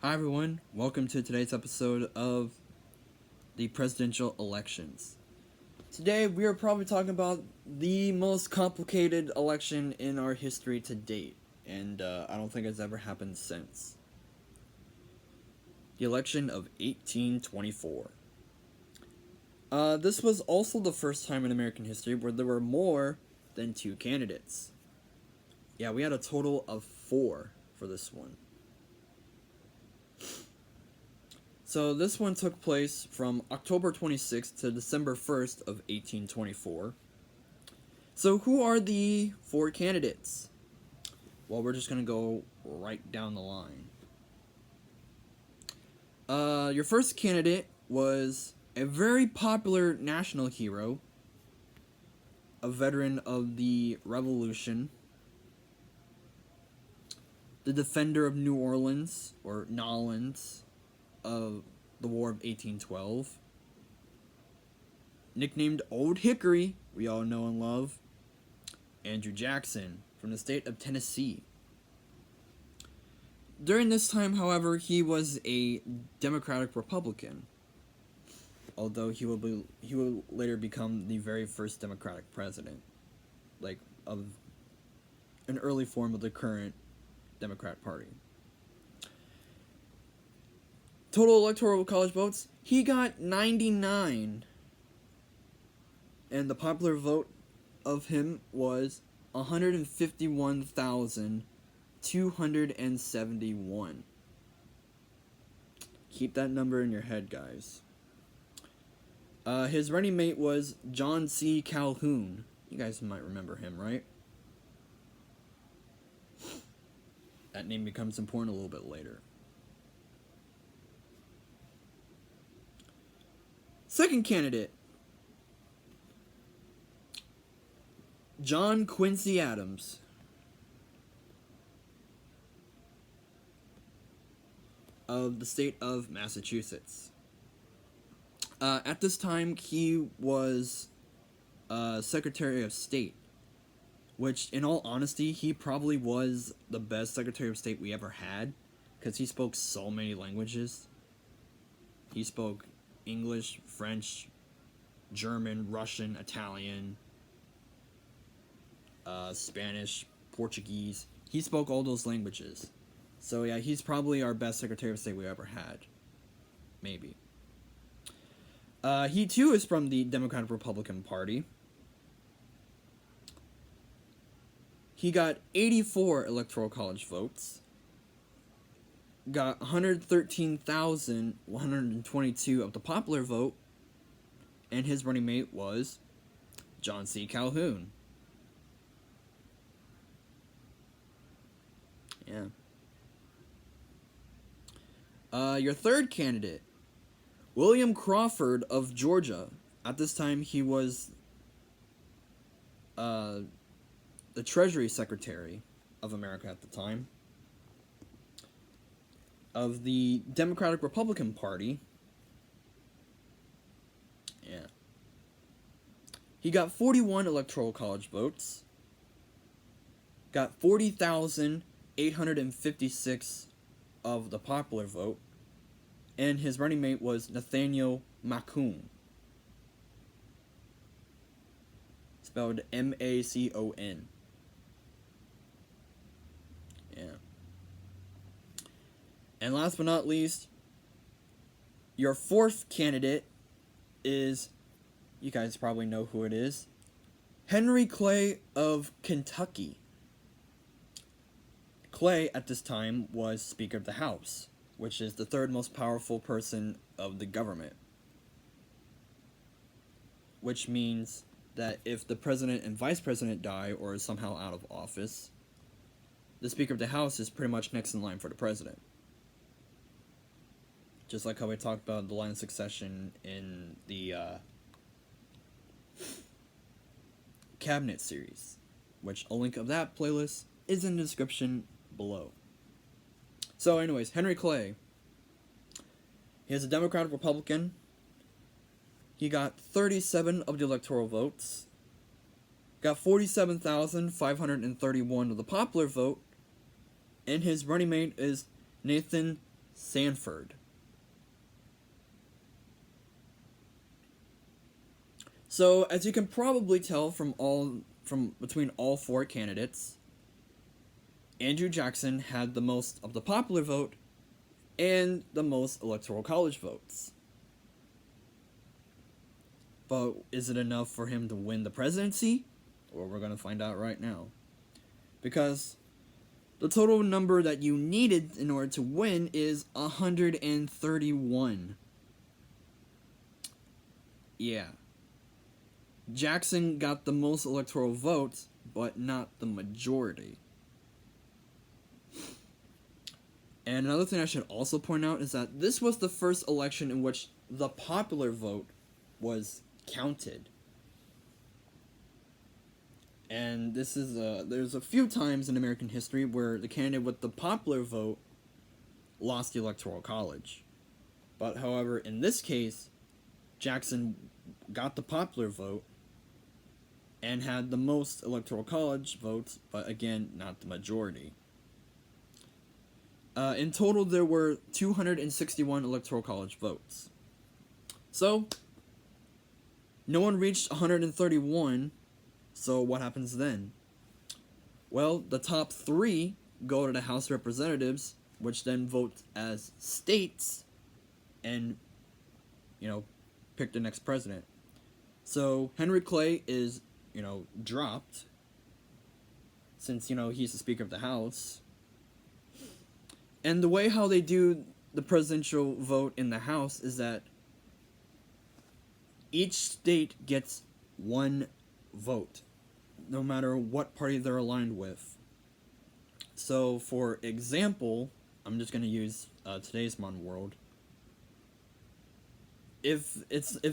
Hi everyone, welcome to today's episode of the presidential elections. Today we are probably talking about the most complicated election in our history to date, and I don't think it's ever happened since. The election of 1824. This was also the first time in American history where there were more than two candidates. Yeah, we had a total of 4 for this one. So this one took place from October 26th to December 1st of 1824. So who are the 4 candidates? Well, we're just going to go right down the line. Your first candidate was a very popular national hero, a veteran of the Revolution, the defender of New Orleans, or Nolans, of the War of 1812. Nicknamed Old Hickory, we all know and love, Andrew Jackson from the state of Tennessee. During this time, however, he was a Democratic Republican, although he will later become the very first Democratic president, like of an early form of the current Democrat Party. Total electoral college votes, he got 99. And the popular vote of him was 151,271. Keep that number in your head, guys. His running mate was John C. Calhoun. You guys might remember him, right? That name becomes important a little bit later. Second candidate, John Quincy Adams. Of the state of Massachusetts. At this time, he was Secretary of State, which, in all honesty, he probably was the best Secretary of State we ever had, because he spoke so many languages. He spoke English, French, German, Russian, Italian, Spanish, Portuguese. He spoke all those languages. So yeah, he's probably our best Secretary of State we ever had. Maybe. He too is from the Democratic Republican Party. He got 84 electoral college votes. Got 113,122 of the popular vote. And his running mate was John C. Calhoun. Yeah. Your third candidate, William Crawford of Georgia. At this time, he was the Treasury Secretary of America at the time, of the Democratic Republican Party. Yeah. He got 41 electoral college votes, got 40,856 of the popular vote, and his running mate was Nathaniel Macon, spelled Macon. Yeah. And last but not least, your fourth candidate is, you guys probably know who it is, Henry Clay of Kentucky. Clay, at this time, was Speaker of the House, which is the third most powerful person of the government. Which means that if the president and vice president die or is somehow out of office, the Speaker of the House is pretty much next in line for the president. Just like how we talked about the line of succession in the Cabinet series, which a link of that playlist is in the description below. So anyways, Henry Clay, he is a Democratic Republican. He got 37 of the electoral votes, got 47,531 of the popular vote, and his running mate is Nathan Sanford. So, as you can probably tell from between all four candidates, Andrew Jackson had the most of the popular vote and the most electoral college votes. But is it enough for him to win the presidency? Well, we're going to find out right now. Because the total number that you needed in order to win is 131. Yeah. Jackson got the most electoral votes, but not the majority. And another thing I should also point out is that this was the first election in which the popular vote was counted. And this is there's a few times in American history where the candidate with the popular vote lost the electoral college. But however, in this case, Jackson got the popular vote and had the most electoral college votes, but again, not the majority. In total, there were 261 electoral college votes. So, no one reached 131, so what happens then? Well, the top three go to the House of Representatives, which then vote as states and, pick the next president. So, Henry Clay is, dropped, since, he's the Speaker of the House. And the way how they do the presidential vote in the House is that each state gets one vote, no matter what party they're aligned with. So, for example, I'm just going to use today's modern world. If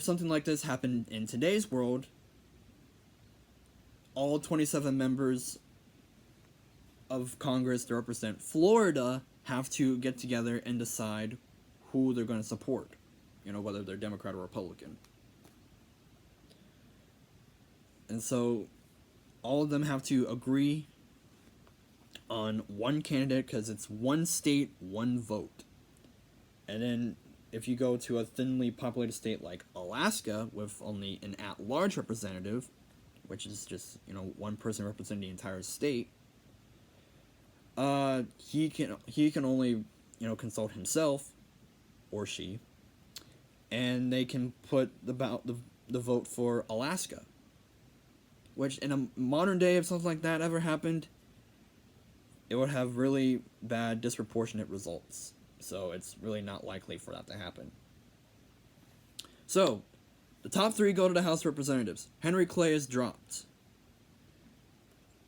something like this happened in today's world, all 27 members of Congress to represent Florida have to get together and decide who they're going to support, whether they're Democrat or Republican. And so all of them have to agree on one candidate because it's one state, one vote. And then if you go to a thinly populated state like Alaska with only an at-large representative, which is just, one person representing the entire state, he can only, consult himself or she, and they can put the vote for Alaska. Which, in a modern day, if something like that ever happened, it would have really bad, disproportionate results. So it's really not likely for that to happen. So, the top three go to the House of Representatives. Henry Clay is dropped.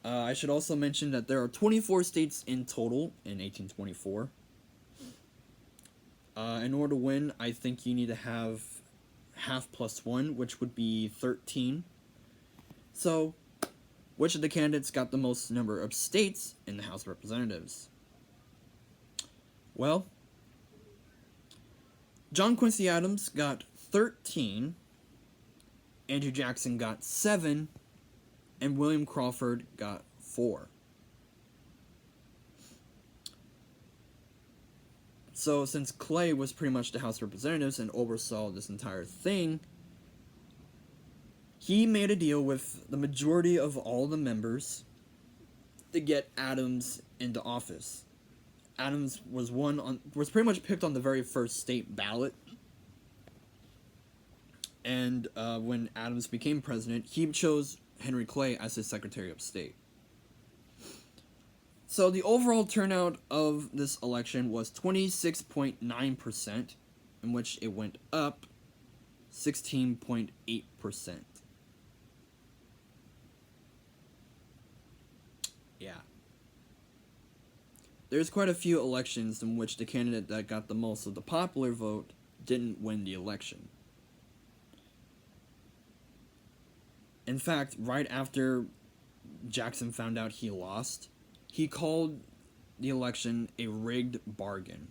I should also mention that there are 24 states in total in 1824. In order to win, I think you need to have half plus 1, which would be 13. So, which of the candidates got the most number of states in the House of Representatives? Well, John Quincy Adams got 13, Andrew Jackson got 7, and William Crawford got 4. So, since Clay was pretty much the House of Representatives and oversaw this entire thing, he made a deal with the majority of all the members to get Adams into office. Adams was pretty much picked on the very first state ballot. And when Adams became president, he chose Henry Clay as his Secretary of State. So the overall turnout of this election was 26.9%, in which it went up 16.8%. Yeah. There's quite a few elections in which the candidate that got the most of the popular vote didn't win the election. In fact, right after Jackson found out he lost, he called the election a rigged bargain.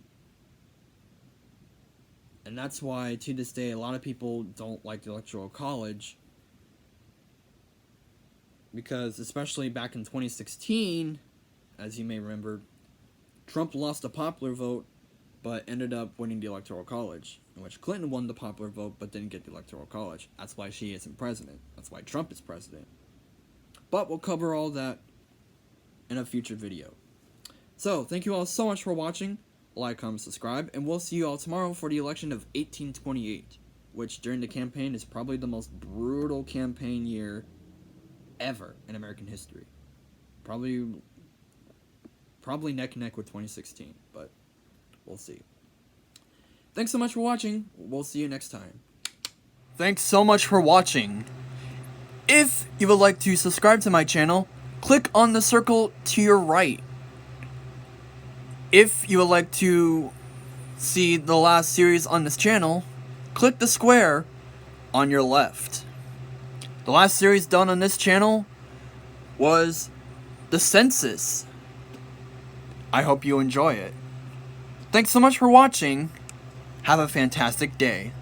And that's why, to this day, a lot of people don't like the Electoral College. Because, especially back in 2016, as you may remember, Trump lost the popular vote, but ended up winning the Electoral College, in which Clinton won the popular vote but didn't get the Electoral College. That's why she isn't president. That's why Trump is president. But we'll cover all that in a future video. So, thank you all so much for watching. Like, comment, subscribe, and we'll see you all tomorrow for the election of 1828, which during the campaign is probably the most brutal campaign year ever in American history. Probably neck and neck with 2016, but we'll see. Thanks so much for watching. We'll see you next time. Thanks so much for watching. If you would like to subscribe to my channel, click on the circle to your right. If you would like to see the last series on this channel, click the square on your left. The last series done on this channel was the census. I hope you enjoy it. Thanks so much for watching. Have a fantastic day.